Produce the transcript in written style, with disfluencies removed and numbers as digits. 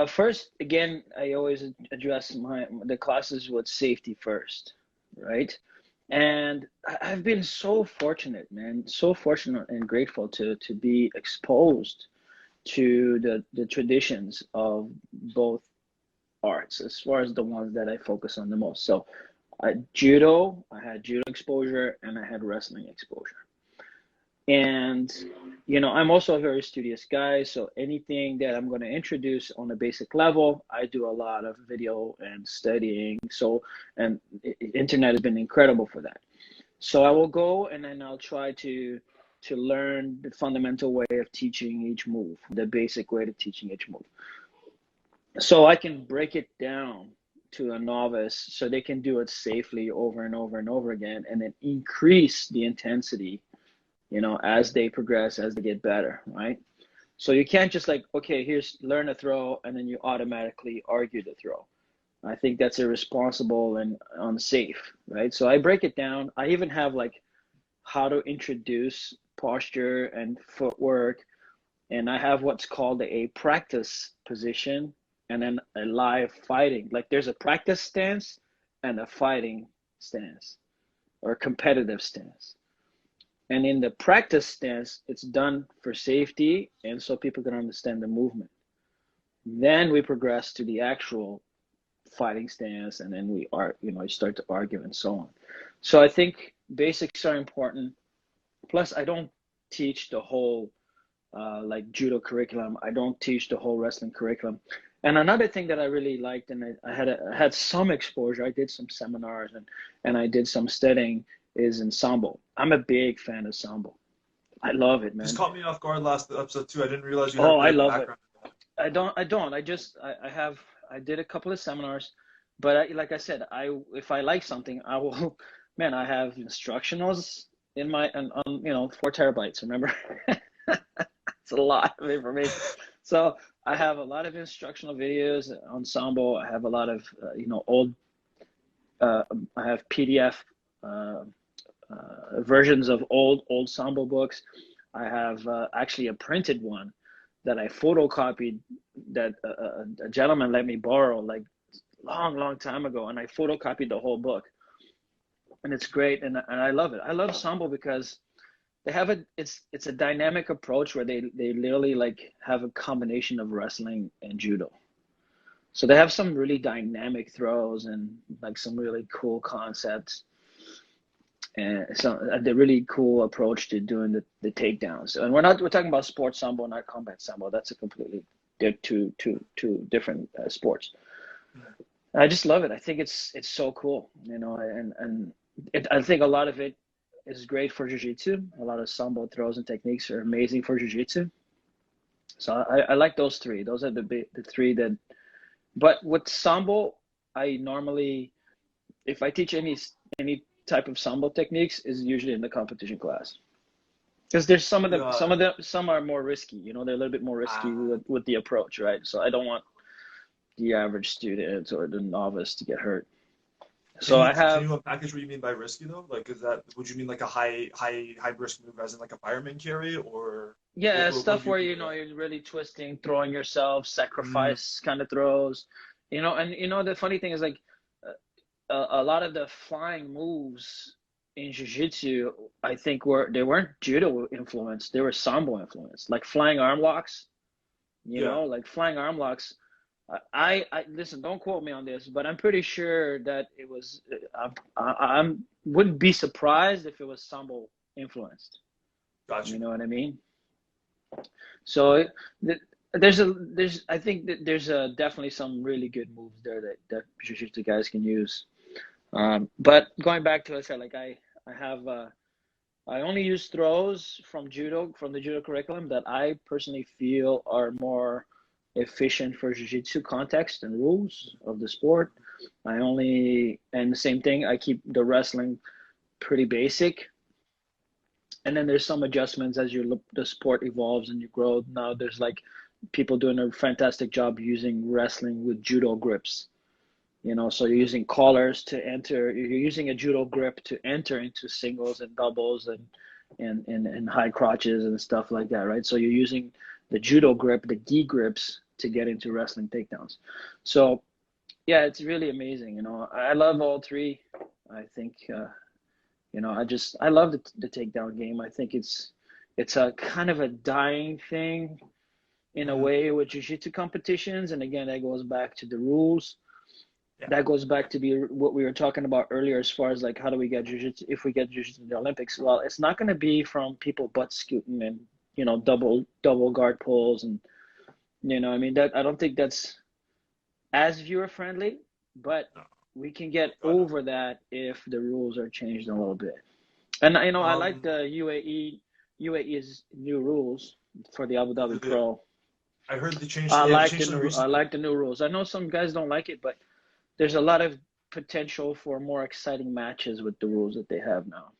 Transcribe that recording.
First, again, I always address the classes with safety first, right? And I've been so fortunate, man, so fortunate and grateful to be exposed to the traditions of both arts, as far as the ones that I focus on the most. So, judo, I had judo exposure, and I had wrestling exposure. And, I'm also a very studious guy. So anything that I'm going to introduce on a basic level, I do a lot of video and studying. So, and internet has been incredible for that. So I will go and then I'll try to learn the fundamental way of teaching each move, the basic way to teaching each move. So I can break it down to a novice so they can do it safely over and over and over again, and then increase the intensity, as they progress, as they get better, right? So you can't just like, okay, here's learn a throw, and then you automatically argue the throw. I think that's irresponsible and unsafe, right? So I break it down. I even have like how to introduce posture and footwork, and I have what's called a practice position and then a live fighting. Like there's a practice stance and a fighting stance or competitive stance. And in the practice stance, it's done for safety and so people can understand the movement. Then we progress to the actual fighting stance, and then you start to argue and so on. So I think basics are important. Plus, I don't teach the whole like judo curriculum. I don't teach the whole wrestling curriculum. And another thing that I really liked, and I had some exposure. I did some seminars and I did some studying, is in sambo. I'm a big fan of sambo. I love it, Just man. caught me off guard last episode too. I didn't realize you had Oh, really I had a love it. background in that. I don't. I did a couple of seminars, but like I said, if I like something, I will. Man, I have instructionals in my and on 4 terabytes. Remember, it's a lot of information. So I have a lot of instructional videos on sambo. I have a lot of old. Uh, I have PDF uh, versions of old sambo books. I have actually a printed one that I photocopied that a gentleman let me borrow like long time ago, and I photocopied the whole book, and it's great, and I love it. I love sambo because they have it's a dynamic approach where they literally like have a combination of wrestling and judo. So they have some really dynamic throws and like some really cool concepts, and so the really cool approach to doing the takedowns. And we're talking about sports sambo, not combat sambo. That's a completely two different sports. I just love it. I think it's so cool, I think a lot of it is great for jiu-jitsu. A lot of sambo throws and techniques are amazing for jiu-jitsu. So I like those three. Those are the three that. But with sambo, I normally, if I teach any type of sambo techniques, is usually in the competition class. Because there's Yeah. some are more risky. They're a little bit more risky with the approach, right? So I don't want the average student or the novice to get hurt. Can So you I can have, you unpackage what you mean by risky though? Like, would you mean like a high risk move as in like a fireman carry, or yeah, what stuff do you where mean by that? you're really twisting, throwing yourself, Mm, sacrifice kind of throws. And the funny thing is like a lot of the flying moves in jiu-jitsu, I think they weren't judo influenced, they were sambo influenced, like flying arm locks. yeah. Like flying arm locks. I listen. Don't quote me on this, but I'm pretty sure that it was. I'm wouldn't be surprised if it was sambo influenced. Got You you. know what I mean? So there's I think that there's definitely some really good moves there that jiu-jitsu guys can use. But going back to, I said, like I have I only use throws from the judo curriculum that I personally feel are more efficient for jiu-jitsu context and rules of the sport. And the same thing, I keep the wrestling pretty basic. And then there's some adjustments as the sport evolves and you grow. Now there's like people doing a fantastic job using wrestling with judo grips. So you're using collars to enter. You're using a judo grip to enter into singles and doubles and high crotches and stuff like that, right? So you're using the judo grip, the gi grips, to get into wrestling takedowns. So yeah, it's really amazing. I love all three. I think I love the takedown game. I think it's a kind of a dying thing in a Mm-hmm. way with jiu-jitsu competitions, and again, that goes back to the rules. Yeah. That goes back to what we were talking about earlier, as far as like how do we get jiu-jitsu, if we get jiu-jitsu in the Olympics. Well, it's not going to be from people butt scooting and double guard pulls, and I mean, that I don't think that's as viewer friendly, but No. we can get God no. over that if the rules are changed a little bit. And I like Um. the UAE's new rules for the Abu Dhabi The, Pro. I heard they changed. Yeah, they changed something I recently. like the new rules. I know some guys don't like it, but there's a lot of potential for more exciting matches with the rules that they have now.